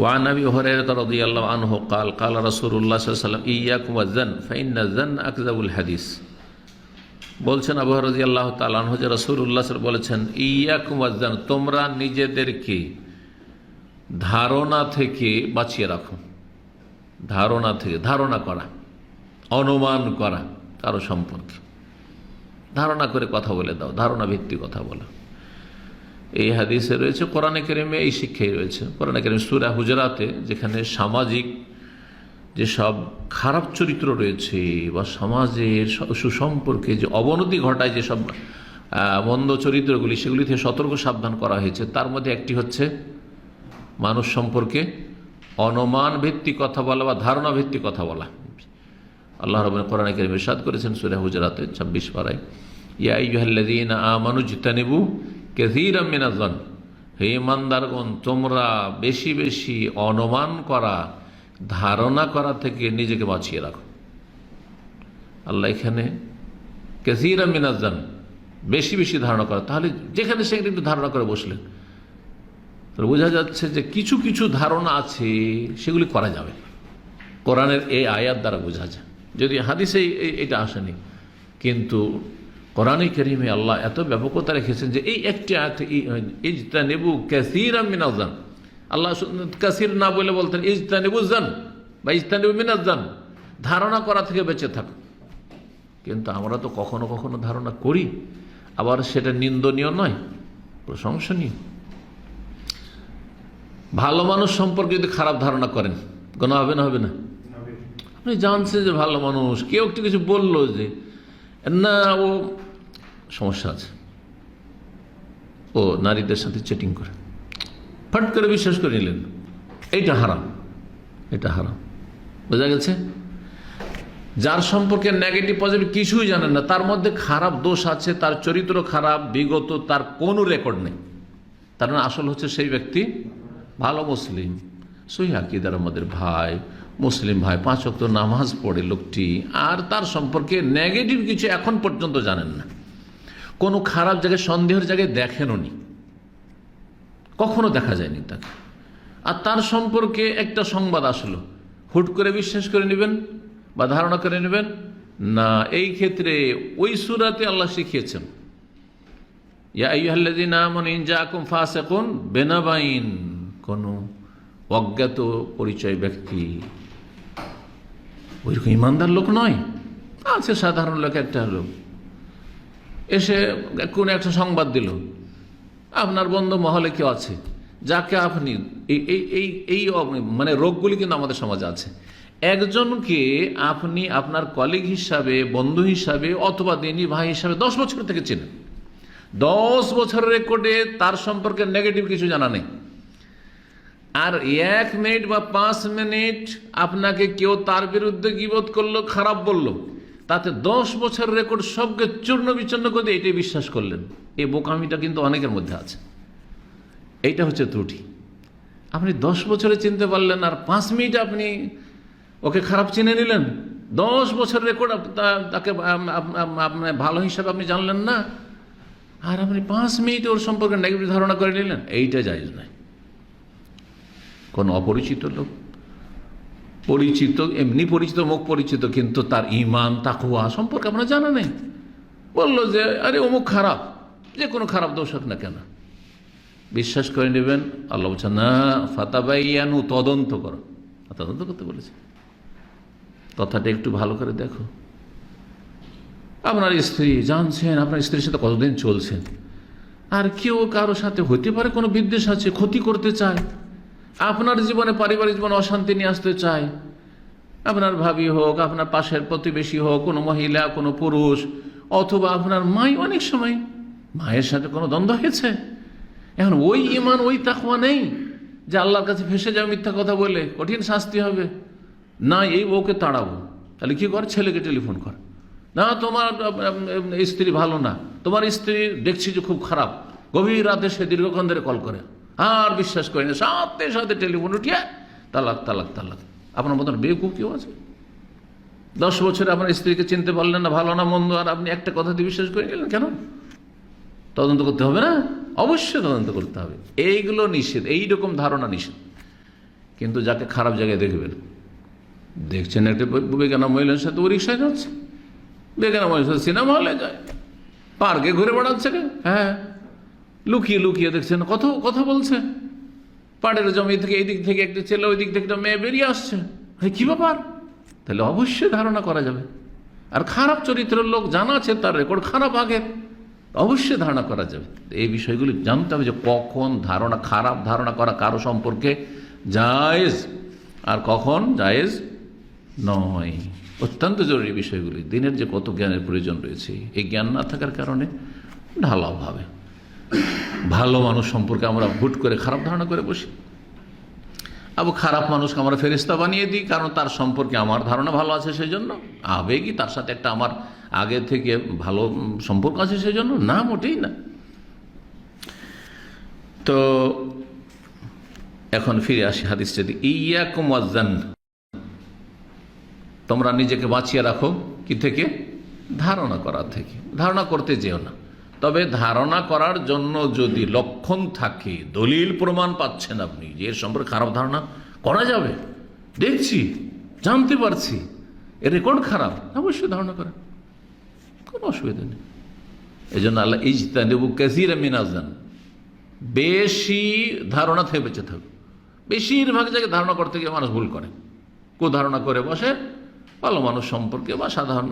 One আবি হুরায়রা রাদিয়াল্লাহু আনহু قال قال رسول الله صلى الله عليه وسلم إياكم والظن فإن الظن أكذب الحديث। বলছেন আবু হুরায়রা রাদিয়াল্লাহু তাআলা আনহু যে রাসূলুল্লাহ সাল্লাল্লাহু আলাইহি ওয়াসাল্লাম বলেছেন, ইয়াকুম ওয়াজ্জান, তোমরা নিজেদেরকে ধারণা থেকে বাঁচিয়ে রাখো। ধারণা থেকে, ধারণা করা, অনুমান করা কারো সম্পর্কে, ধারণা করে কথা বলে দাও, ধারণা ভিত্তিক কথা বলো। এই হাদিসে রয়েছে, কোরআনে কারিমে এই শিক্ষাই রয়েছে। কোরআনে কারিম সূরা হুজুরাতে, যেখানে সামাজিক যেসব খারাপ চরিত্র রয়েছে বা সমাজের সুসম্পর্কে যে অবনতি ঘটায় যেসব মন্দ চরিত্রগুলি, সেগুলি থেকে সতর্ক সাবধান করা হয়েছে। তার মধ্যে একটি হচ্ছে মানুষ সম্পর্কে অনুমান ভিত্তিক কথা বলা বা ধারণা ভিত্তিক কথা বলা। আল্লাহ রাব্বুল কোরআনে কারিমে ইরশাদ করেছেন সূরা হুজুরাতে 26 পারায়, ইয়া আইয়ুহাল্লাযীনা আমানু ইজতানিবু কাসীরাম মিনাজ-যন, হে ঈমানদারগণ, তোমরা বেশি বেশি অনুমান করা, ধারণা করা থেকে নিজেকে বাঁচিয়ে রাখো। আল্লাহ এখানে কাসীরাম মিনাজ-যন, বেশি বেশি ধারণা করা, তাহলে যেখানে সেখানে একটু ধারণা করে বসলেন, তাহলে বোঝা যাচ্ছে যে কিছু কিছু ধারণা আছে সেগুলি করা যাবে। কোরআনের এই আয়াত দ্বারা বোঝা যায়, যদি হাদিসে এটা আসেনি, কিন্তু কোরআনে কারিমে আল্লাহ এত ব্যাপকতা রেখেছেন যে এই একটি আয়াতে ইজতানিবু কাসীরাম মিনাজ-যন, আল্লাহ কাসীর না বলে বলতেন ইজতানিবুজ-যন বা ইজতানিবু মিনাজ-যন, ধারণা করা থেকে বেঁচে থাকো। কিন্তু আমরা তো কখনো কখনো ধারণা করি, আবার সেটা নিন্দনীয় নয়, প্রশংসনীয়। ভালো মানুষ সম্পর্কে যদি খারাপ ধারণা করেন, গুনাহ হবে না? হবে না? আপনি জানছেন যে ভালো মানুষ, কেউ একটু কিছু বললো যে না ও সমস্যা আছে, ও নারীদের সাথে চেটিং করে, ফট করে বিশ্বাস করে নিলেন, এইটা হারাম, এটা হারাম। বোঝা গেছে? যার সম্পর্কে নেগেটিভ পজিটিভ কিছুই জানেন না, তার মধ্যে খারাপ দোষ আছে, তার চরিত্র খারাপ, বিগত তার কোনো রেকর্ড নেই, তার মানে আসল হচ্ছে সেই ব্যক্তি ভালো মুসলিম, সহিহ আকীদার আমাদের ভাই, মুসলিম ভাই, 5 ওয়াক্ত নামাজ পড়ে লোকটি, আর তার সম্পর্কে নেগেটিভ কিছু এখন পর্যন্ত জানেন না, কোনো খারাপ জায়গায় সন্দেহের জায়গায় দেখেনও নি, কখনো দেখা যায়নি তাকে। আর তার সম্পর্কে একটা সংবাদ আসলো, হুট করে বিশ্বাস করে নেবেন বা ধারণা করে নেবেন না। এই ক্ষেত্রে ওই সূরাতে আল্লাহ শিখিয়েছেন, ইয়া আইয়ুহাল্লাযীনা আমানু ইন জাআকুম ফাসিকুন বিনাবাইন, কোনো অজ্ঞাত পরিচয় ব্যক্তি ওইরকম ইমানদার লোক নয়, আছে সাধারণ লোক, একটা লোক এসে কোন একটা সংবাদ দিল, আপনার বন্ধু মহলে কেউ আছে যাকে আপনি এই মানে রোগগুলি কিন্তু আমাদের সমাজে আছে, একজনকে আপনি আপনার কলিগ হিসাবে, বন্ধু হিসাবে অথবা দিনী ভাই হিসাবে 10 বছর থেকে চেনেন, 10 বছরের রেকর্ডে তার সম্পর্কে নেগেটিভ কিছু জানা নেই, আর 1 মিনিট বা 5 মিনিট আপনাকে কেউ তার বিরুদ্ধে গীবত করলো, খারাপ বলল, তাতে 10 বছরের রেকর্ড সবকে চূর্ণ বিচূর্ণ করে এটাই বিশ্বাস করলেন। এই বোকামিটা কিন্তু অনেকের মধ্যে আছে, এইটা হচ্ছে ত্রুটি। আপনি 10 বছরে চিনতে পারলেন, আর 5 মিনিট আপনি ওকে খারাপ চিনে নিলেন, 10 বছরের রেকর্ড তাকে ভালো হিসাবে আপনি জানলেন না, আর আপনি 5 মিনিট ওর সম্পর্কে নেগেটিভ ধারণা করে নিলেন, এইটা জায়েজ নয়। কোন অপরিচিত লোক, পরিচিত, এমনি পরিচিত, মুখ পরিচিত, কিন্তু তার ঈমান তাকওয়া সম্পর্কে আপনার জানা নেই, বললো যে আরে অমুক খারাপ, যে কোনো খারাপ দোষ হোক না কেন, বিশ্বাস করে নেবেন। আল্লাহ বলছেন না, ফাতাবাইয়ানু, তদন্ত করো, তদন্ত করতে বলেছে। কথাটা একটু ভালো করে দেখো, আপনার স্ত্রী জানছেন আপনার স্ত্রীর সাথে কতদিন চলছেন, আর কেউ কারোর সাথে হতে পারে কোনো বিদ্বেষ আছে, ক্ষতি করতে চায়, আপনার জীবনে পারিবারিক জীবনে অশান্তি নিয়ে আসতে চায়, আপনার ভাবি হোক, আপনার পাশের প্রতিবেশী হোক, কোনো মহিলা, কোনো পুরুষ, অথবা আপনার মাই, অনেক সময় মায়ের সাথে কোনো দ্বন্দ্ব হয়েছে, এখন ওই ঈমান ওই তাকওয়া নেই যে আল্লাহর কাছে ফেসে যাবে মিথ্যা কথা বলে, কঠিন শাস্তি হবে, না এই বউকে তাড়াবো, তাহলে কি করে, ছেলেকে টেলিফোন কর, না তোমার স্ত্রী ভালো না, তোমার স্ত্রী দেখছি যে খুব খারাপ, গভীর রাতে সে দীর্ঘক্ষণ ধরে কল করে, আর বিশ্বাস করি না, সাথে সাথে টেলিফোন উঠিয়ে তালাক তালাক তালাক। আপনার মতন বেকুব কেউ আছে? 10 বছরে আপনার স্ত্রীকে চিনতে পারলেন না, ভালো না মন্দ, আর আপনি একটা কথাতে বিশ্বাস করে গেলেন, কেন? তদন্ত করতে হবে না? অবশ্যই তদন্ত করতে হবে, এইগুলো নিষেধ, এইরকম ধারণা নিষেধ। কিন্তু যাকে খারাপ জায়গায় দেখবেন, দেখছেন একটা বেগানা মহিলার সাথে ও রিক্সায় যাচ্ছে, বেগানা মহিলার সাথে সিনেমা হলে যায়, পার্কে ঘুরে বেড়াচ্ছে, হ্যাঁ লুকিয়ে লুকিয়ে দেখছেন কথা বলছে, পাড়ের জমি থেকে এই দিক থেকে একটা ছেলে, ওই দিক থেকে একটা মেয়ে বেরিয়ে আসছে, কি ব্যাপার? তাহলে অবশ্যই ধারণা করা যাবে। আর খারাপ চরিত্রের লোক জানা আছে, তার রেকর্ড খারাপ আগের, অবশ্যই ধারণা করা যাবে। এই বিষয়গুলি জানতে হবে যে কখন খারাপ ধারণা করা কারো সম্পর্কে জায়েজ আর কখন জায়েজ নয়। অত্যন্ত জরুরি বিষয়গুলি। দিনের যে কত জ্ঞানের প্রয়োজন রয়েছে, এই জ্ঞান না থাকার কারণে ঢালাওভাবে ভালো মানুষ সম্পর্কে আমরা হুট করে খারাপ ধারণা করে বসি। খারাপ মানুষকে আমরা ফেরেশতা বানিয়ে দিই, কারণ তার সম্পর্কে আমার ধারণা ভালো আছে, সেই জন্য আবেগই তার সাথে একটা আমার আগে থেকে ভালো সম্পর্ক আছে, সেই জন্য না, মোটেই না। তো এখন ফিরে আসি হাদিস যদি, ইয়াকুম ওয়াজ্জান, তোমরা নিজেকে বাঁচিয়ে রাখো কি থেকে? ধারণা করার থেকে। ধারণা করতে যেও না, তবে ধারণা করার জন্য যদি লক্ষণ থাকে, দলিল প্রমাণ পাচ্ছেন আপনি যে এর সম্পর্কে খারাপ ধারণা করা যাবে, দেখছি, জানতে পারছি এর রেকর্ড খারাপ, অবশ্যই ধারণা করেন, কোনো অসুবিধা নেই। এই জন্য আল্লাহ ইজতানিবু কাসীরাম মিনাজ জান, বেশি ধারণা থেকে বেঁচে থাকবে। বেশিরভাগ জায়গায় ধারণা করতে গিয়ে মানুষ ভুল করে, ধারণা করে বসে ভালো মানুষ সম্পর্কে বা সাধারণ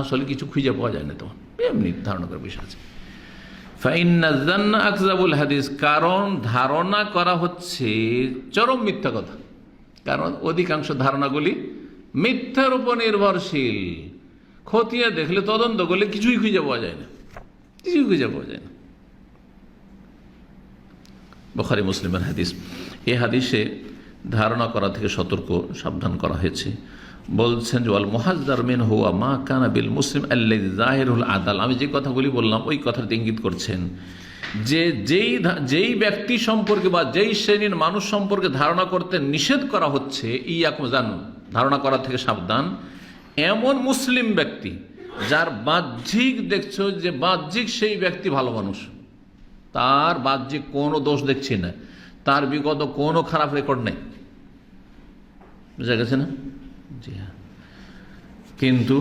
আসলে কিছু খুঁজে পাওয়া যায় না, তখন এমনি ধারণা করার বিষয় আছে। ফাইন্না যান্না আকযাবুল হাদিস, কারণ ধারণা করা হচ্ছে চরম মিথ্যা কথা, কারণ অধিকাংশ ধারণাগুলি মিথ্যার উপর নির্ভরশীল। খতিয়ে দেখলে, তদন্ত করলে কিছুই খুঁজে পাওয়া যায় না, কিছুই খুঁজে পাওয়া যায় না। বুখারী মুসলিমের হাদিস। এই হাদিসে ধারণা করা থেকে সাবধান করা হয়েছে। বলছেন যে ওয়াল মুহাজ্জার মিন হুয়া মা কানা বিল মুসলিম আল্লাযী যাহিরুল আদাল। আমি যে কথাগুলি বললাম ওই কথাটা ইঙ্গিত করছেন যে যেই ব্যক্তি সম্পর্কে বা যেই শ্রেণীর মানুষ সম্পর্কে ধারণা করতে নিষেধ করা হচ্ছে, ইয়াকুম জান, ধারণা করা থেকে সাবধান, এমন মুসলিম ব্যক্তি যার বাহ্যিক দেখছো যে বাহ্যিক সেই ব্যক্তি ভালো মানুষ, তার বাহ্যিক কোনো দোষ দেখছি না, তার বিগত কোনো খারাপ রেকর্ড নেই, বুঝা গেছে না? জি হ্যাঁ। কিন্তু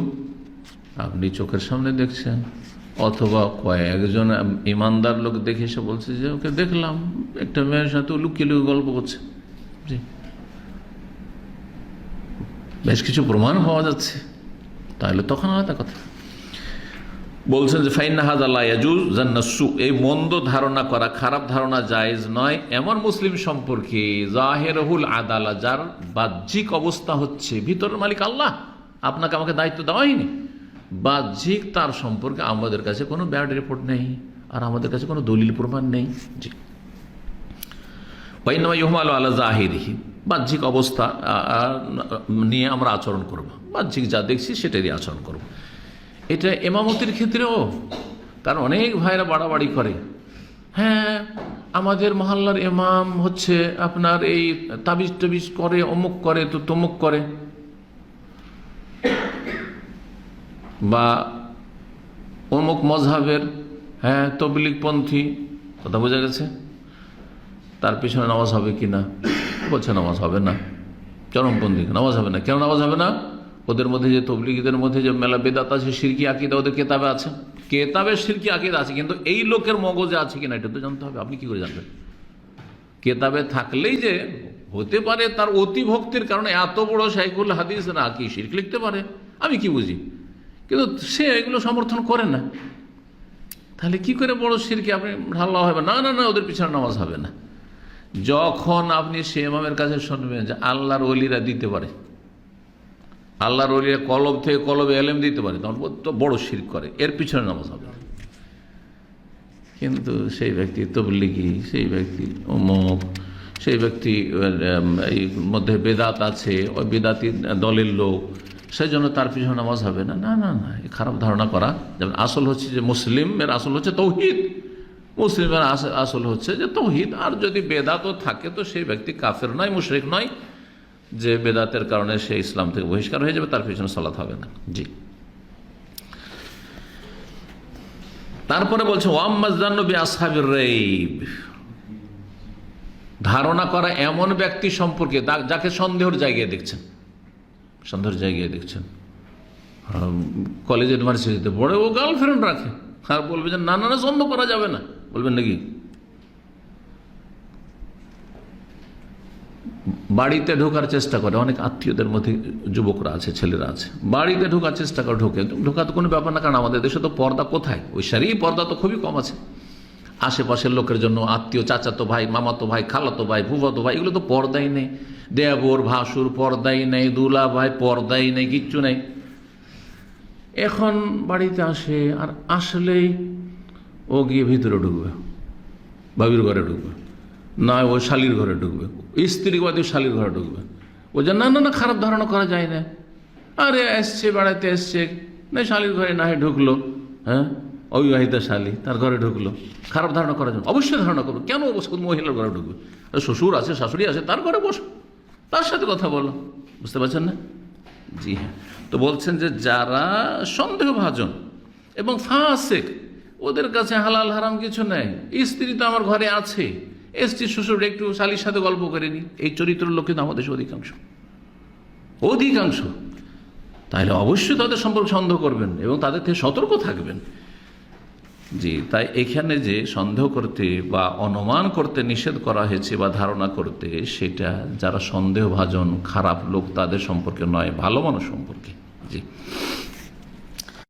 আপনি চোখের সামনে দেখছেন, অথবা কয়েকজন ইমানদার লোক দেখে এসে বলছে যে ওকে দেখলাম একটা মেয়ের সাথে লুকিয়ে লুকিয়ে গল্প করছে, জি, বেশ কিছু প্রমাণ পাওয়া যাচ্ছে, তাহলে তখন আলাদা কথা। বলছেন যে ফাইন্না হাযা লা ইয়াজুজ জান্নাসু, এই মন্দ ধারণা করা, খারাপ ধারণা জায়েজ নয় এমন মুসলিম সম্পর্কে জাহিরুল আদালা, যার বাহ্যিক অবস্থা হচ্ছে ভিতরের মালিক আল্লাহ, আপনাকে আমাকে দায়িত্ব দেওয়া হয়নি, বাহ্যিক তার সম্পর্কে আমাদের কাছে কোনো ব্যাড রিপোর্ট নেই আর আমাদের কাছে কোনো দলিল প্রমাণ নেই। জি, ওয়াইন্নামা ইউহমালু আলা জাহিরিহি, বাহ্যিক অবস্থা নিয়ে আমরা আচরণ করব, বাহ্যিক যা দেখছি সেটারই আচরণ করব। এটা ইমামতির ক্ষেত্রেও, কারণ অনেক ভাইরা বাড়াবাড়ি করে, হ্যাঁ আমাদের মহল্লার ইমাম হচ্ছে আপনার এই তাবিজ টাবিজ করে, অমুক করে তো তমুক করে, বা অমুক মজহাবের হ্যাঁ তবলিগপন্থী, কথা বোঝা গেছে, তার পিছনে নামাজ হবে কি না? বলছে নামাজ হবে না। চরমপন্থী, নামাজ হবে না। কেন নামাজ হবে না? ওদের মধ্যে যে তবলিগীদের মধ্যে যে মেলা বেদাত আছে, শিরকি আকিদা ওদের কেতাবে আছে, কেতাবে শিরকি আকিদা আছে, কিন্তু এই লোকের মগজে আছে কিনা এটা তো জানতে হবে। আপনি কি করে জানবেন? কেতাবে থাকলেই যে হতে পারে তার অতি ভক্তির কারণে এত বড় শাইখুল হাদিস না কি শিরক লিখতে পারে, আমি কি বুঝি, কিন্তু সে এগুলো সমর্থন করে না, তাহলে কি করে বড় শিরকি আপনি ঢালা হবে? না না না, ওদের পিছনে নামাজ হবে না। যখন আপনি সে ইমামের কাছে শুনবেন যে আল্লাহর ওলিরা দিতে পারে, আল্লাহর ওলিরা কলব থেকে কলবে এলেম দিতে পারে, তখন তো বড় শিরক করে, এর পিছনে নামাজ হবে না। কিন্তু সেই ব্যক্তি তবলিগি, সেই ব্যক্তি অমুক, সেই ব্যক্তি এই মধ্যে বেদাত আছে, ওই বেদাতি দলের লোক, সেই জন্য তার পিছনে নামাজ হবে না। না না না, এই খারাপ ধারণা করা। যেমন আসল হচ্ছে যে মুসলিমের আসল হচ্ছে তৌহিদ, মুসলিমের আসল হচ্ছে যে তৌহিদ, আর যদি বেদাতও থাকে তো সেই ব্যক্তি কাফের নয়, মুশরিক নয়, যে বেদাতের কারণে সে ইসলাম থেকে বহিষ্কার হয়ে যাবে, তার পিছনে সালাত হবে না। জি, তারপরে বলছে ওয়াম্মাজ জান্নু বি আসহাবির রাইব, ধারণা করা এমন ব্যক্তি সম্পর্কে যাকে সন্দেহের জায়গায় দেখছেন, সন্দেহের জায়গায় দেখছেন, কলেজ ইউনিভার্সিটিতে পড়ে ও গার্লফ্রেন্ড রাখে, আর বলবে যে না না না সন্দেহ করা যাবে না, বলবেন নাকি? বাড়িতে ঢোকার চেষ্টা করে, অনেক আত্মীয়দের মধ্যে যুবকরা আছে, ছেলেরা আছে, বাড়িতে ঢোকার চেষ্টা করে, ঢোকা তো কোনো ব্যাপার না, কারণ আমাদের দেশে তো পর্দা কোথায়, ওই সারি পর্দা তো খুবই কম আছে। আশেপাশের লোকের জন্য আত্মীয়, চাচাতো ভাই, মামাতো ভাই, খালাতো ভাই, ফুফাতো ভাই, এগুলো তো পর্দাই নেই, দেবর ভাসুর পর্দাই নেই, দুলা ভাই পর্দাই নেই, কিচ্ছু নেই। এখন বাড়িতে আসে, আর আসলেই ও গিয়ে ভিতরে ঢুকবে, ভাবির ঘরে ঢুকবে, না ও শালির ঘরে ঢুকবে, স্ত্রীবাদী শালির ঘরে ঢুকবে। ও যে না না না খারাপ ধারণা করা যায় না, আরে এসছে বেড়াতে এসছে, না শালির ঘরে না হয় ঢুকলো, হ্যাঁ অবিবাহিতা শালী তার ঘরে ঢুকলো, খারাপ ধারণা করার জন্য অবশ্যই ধারণা করবো, কেন মহিলার ঘরে ঢুকবে? শ্বশুর আছে, শাশুড়ি আছে, তার ঘরে বসো, তার সাথে কথা বলো, বুঝতে পারছেন না? জি হ্যাঁ। তো বলছেন যে যারা সন্দেহভাজন এবং ফাসিক, ওদের কাছে হালাল হারাম কিছু নেই, স্ত্রী তো আমার ঘরে আছে, স্ত্রী শ্বশুর একটু শালীর সাথে গল্প করে নি, এই চরিত্রের লোক কিন্তু আমাদের অধিকাংশ। তাহলে অবশ্যই তাদের সম্পর্কে সন্দেহ করবেন এবং তাদের থেকে সতর্ক থাকবেন। জি, তাই এখানে যে সন্দেহ করতে বা অনুমান করতে নিষেধ করা হয়েছে বা ধারণা করতে, সেটা যারা সন্দেহভাজন খারাপ লোক তাদের সম্পর্কে নয়, ভালো মানুষ সম্পর্কে। জি।